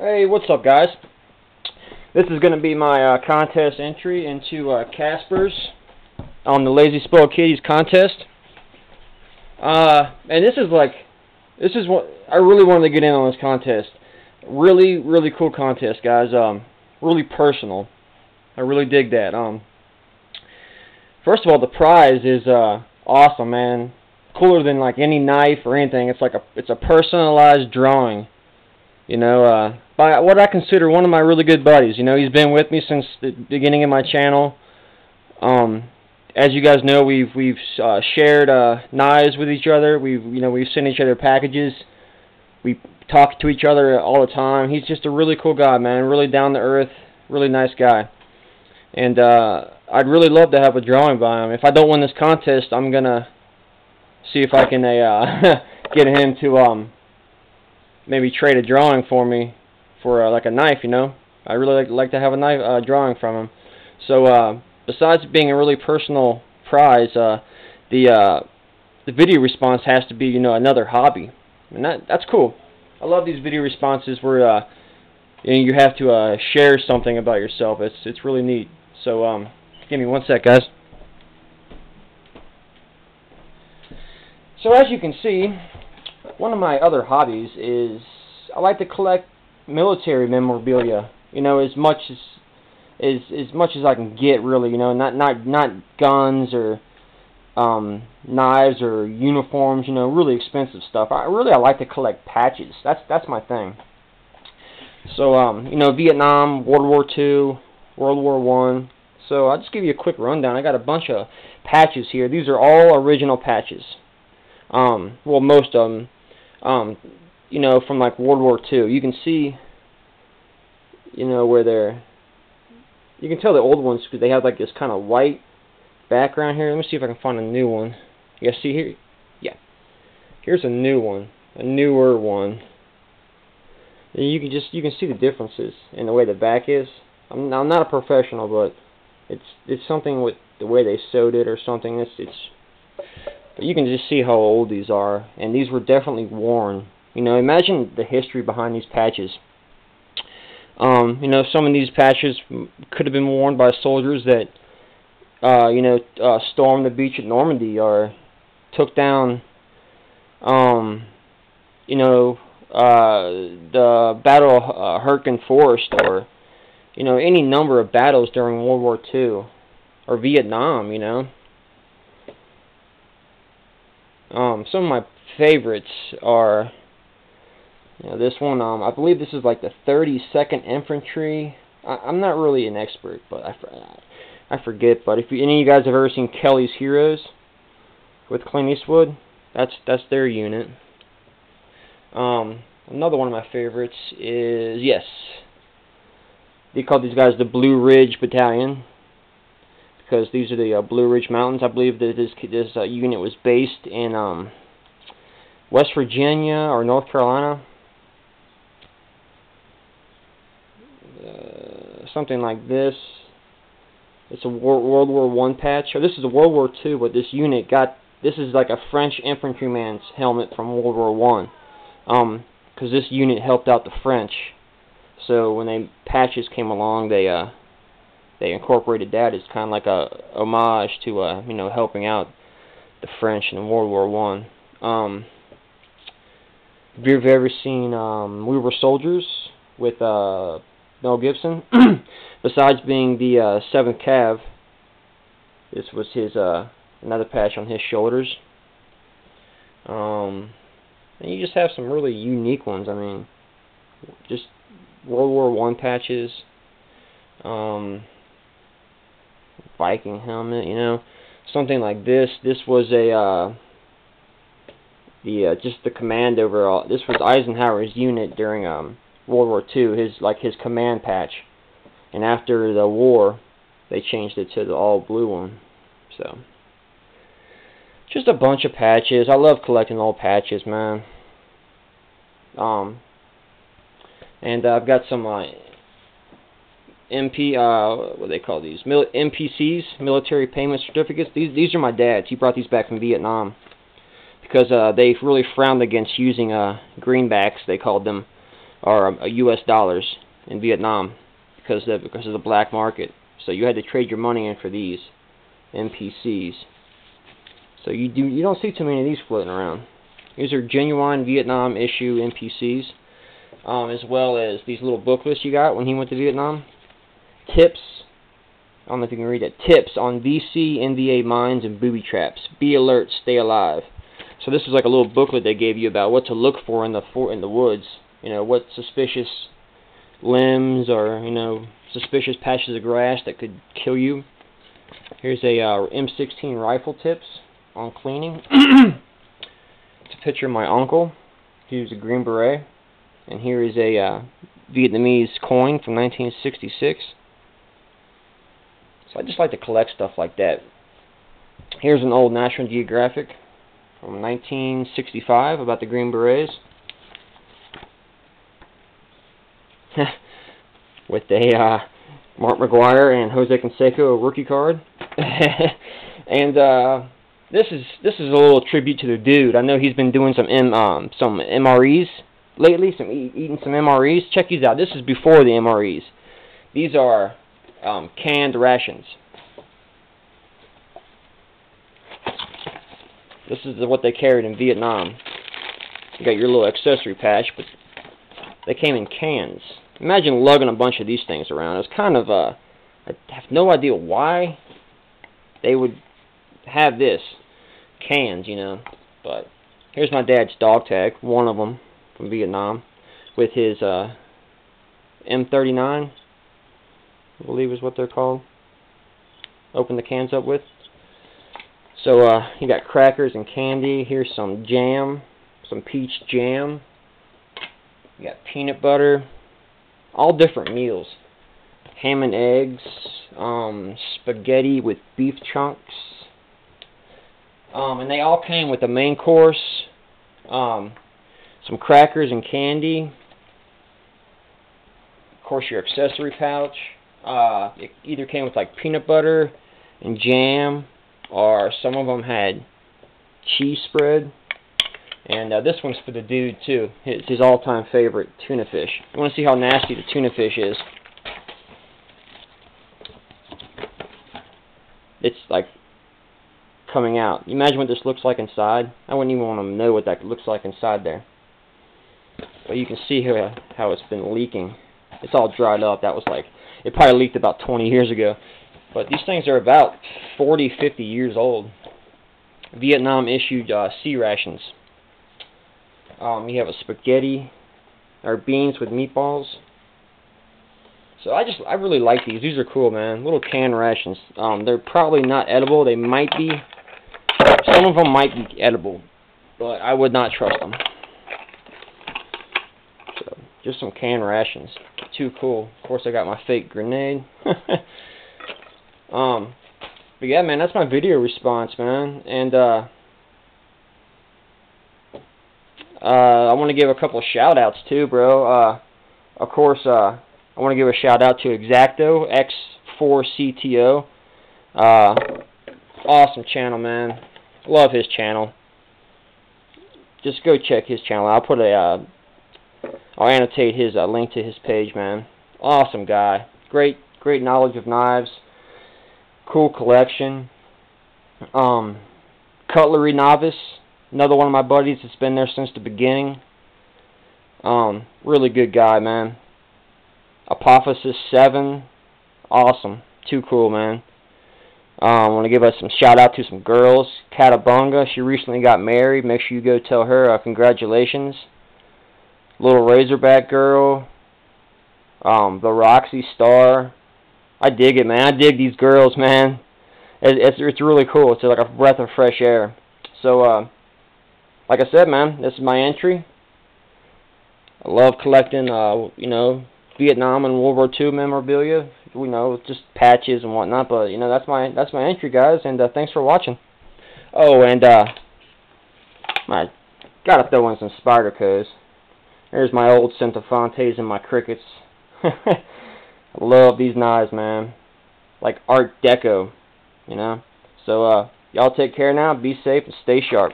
Hey, what's up, guys? This is going to be my contest entry into Casper's on the Lazy Spoiled Kitties contest. And this is what I really wanted to get in on this contest. Really cool contest, guys. Really personal. I really dig that. First of all, the prize is awesome, man. Cooler than like any knife or anything. It's a personalized drawing. You know, by what I consider one of my really good buddies. You know, he's been with me since the beginning of my channel. As you guys know, we've shared knives with each other. We've sent each other packages. We talk to each other all the time. He's just a really cool guy, man. Really down to earth, really nice guy. And I'd really love to have a drawing by him. If I don't win this contest, I'm gonna see if I can get him to maybe trade a drawing for me for like a knife. You know, I really like to have a knife drawing from him. So besides being a really personal prize, the video response has to be another hobby, and that's cool. I love these video responses where you have to share something about yourself. It's really neat. So give me one sec, guys. So as you can see, one of my other hobbies is I like to collect military memorabilia. You know, as much as I can get, really. You know, not guns or knives or uniforms. You know, really expensive stuff. I like to collect patches. That's my thing. So you know, Vietnam, World War II, World War I. So I'll just give you a quick rundown. I got a bunch of patches here. These are all original patches. Well, most of them, you know, from like World War II. You can see, you know, where you can tell the old ones because they have like this kind of white background here. Let me see if I can find a new one. Yeah, see here? Yeah. Here's a new one, a newer one. And you can see the differences in the way the back is. I'm not a professional, but it's something with the way they sewed it or something. But you can just see how old these are, and these were definitely worn. You know, imagine the history behind these patches. You know, some of these patches could have been worn by soldiers that, stormed the beach at Normandy or took down, the Battle of Hurricane Forest, or, you know, any number of battles during World War II or Vietnam, you know. Some of my favorites are, you know, this one. I believe this is like the 32nd Infantry. I'm not really an expert, but I forget. But if any of you guys have ever seen Kelly's Heroes with Clint Eastwood, that's their unit. Another one of my favorites is, yes, they call these guys the Blue Ridge Battalion, because these are the Blue Ridge Mountains. I believe that this unit was based in West Virginia or North Carolina, something like this. It's a World War I patch. Or this is a World War II, but this unit this is like a French infantryman's helmet from World War I, because this unit helped out the French. So when the patches came along, they incorporated that as kind of like a homage to you know, helping out the French in World War I. If you've ever seen We Were Soldiers with Mel Gibson, besides being the 7th Cav, this was his another patch on his shoulders. And you just have some really unique ones. I mean, just World War I patches. Viking helmet, you know, something like this. This was just the command overall. This was Eisenhower's unit during World War II. His command patch, and after the war, they changed it to the all blue one. So, just a bunch of patches. I love collecting old patches, man. And I've got some what do they call these? MPCs, military payment certificates. These are my dad's. He brought these back from Vietnam because they really frowned against using greenbacks, they called them, or U.S. dollars in Vietnam because of the black market. So you had to trade your money in for these NPCs. So you don't see too many of these floating around. These are genuine Vietnam issue NPCs, as well as these little booklets you got when he went to Vietnam. Tips. I don't know if you can read that. Tips on VC, NVA mines, and booby traps. Be alert, stay alive. So this is like a little booklet they gave you about what to look for in the woods. You know, what suspicious limbs or, you know, suspicious patches of grass that could kill you. Here's a M16 rifle tips on cleaning. It's a picture of my uncle. He was a Green Beret. And here is a Vietnamese coin from 1966. So I just like to collect stuff like that. Here's an old National Geographic from 1965 about the Green Berets. With a Mark McGuire and Jose Canseco rookie card. And this is a little tribute to the dude. I know he's been doing some MREs lately, eating some MREs. Check these out. This is before the MREs. These are canned rations. This is what they carried in Vietnam. You got your little accessory patch, but they came in cans. Imagine lugging a bunch of these things around. It's kind of I have no idea why they would have this cans, you know. But here's my dad's dog tag, one of them from Vietnam, with his M39, I believe is what they're called. Open the cans up with. So you got crackers and candy. Here's some jam, some peach jam. You got peanut butter. All different meals. Ham and eggs, spaghetti with beef chunks. And they all came with a main course, some crackers and candy. Of course, your accessory pouch. It either came with like peanut butter and jam, or some of them had cheese spread. And this one's for the dude too. It's his all-time favorite, tuna fish. You want to see how nasty the tuna fish is? It's like coming out. Imagine what this looks like inside. I wouldn't even want to know what that looks like inside there. But you can see here how it's been leaking. It's all dried up. That was like, it probably leaked about 20 years ago. But these things are about 40, 50 years old. Vietnam issued C Rations. You have a spaghetti or beans with meatballs. So I really like these. These are cool, man. Little canned rations. They're probably not edible. They might be. Some of them might be edible, but I would not trust them. So just some canned rations. Too cool. Of course, I got my fake grenade. But yeah, man, that's my video response, man. And I want to give a couple of shout-outs too, bro. Of course, I want to give a shout-out to Exacto, X4CTO. Awesome channel, man. Love his channel. Just go check his channel. I'll annotate his link to his page, man. Awesome guy. Great knowledge of knives. Cool collection. Cutlery Novice. Another one of my buddies that's been there since the beginning. Really good guy, man. Apophysis 7. Awesome. Too cool, man. I want to give us some shout out to some girls. Catabunga, she recently got married. Make sure you go tell her congratulations. Little Razorback Girl. The Roxy Star. I dig it, man. I dig these girls, man. It's really cool. It's like a breath of fresh air. So, like I said, man, this is my entry. I love collecting, you know, Vietnam and World War II memorabilia. You know, just patches and whatnot. But you know, that's my entry, guys. And thanks for watching. Oh, and I gotta throw in some Spydercos. There's my old Centafontes and my crickets. I love these knives, man. Like Art Deco, you know. So y'all take care now. Be safe and stay sharp.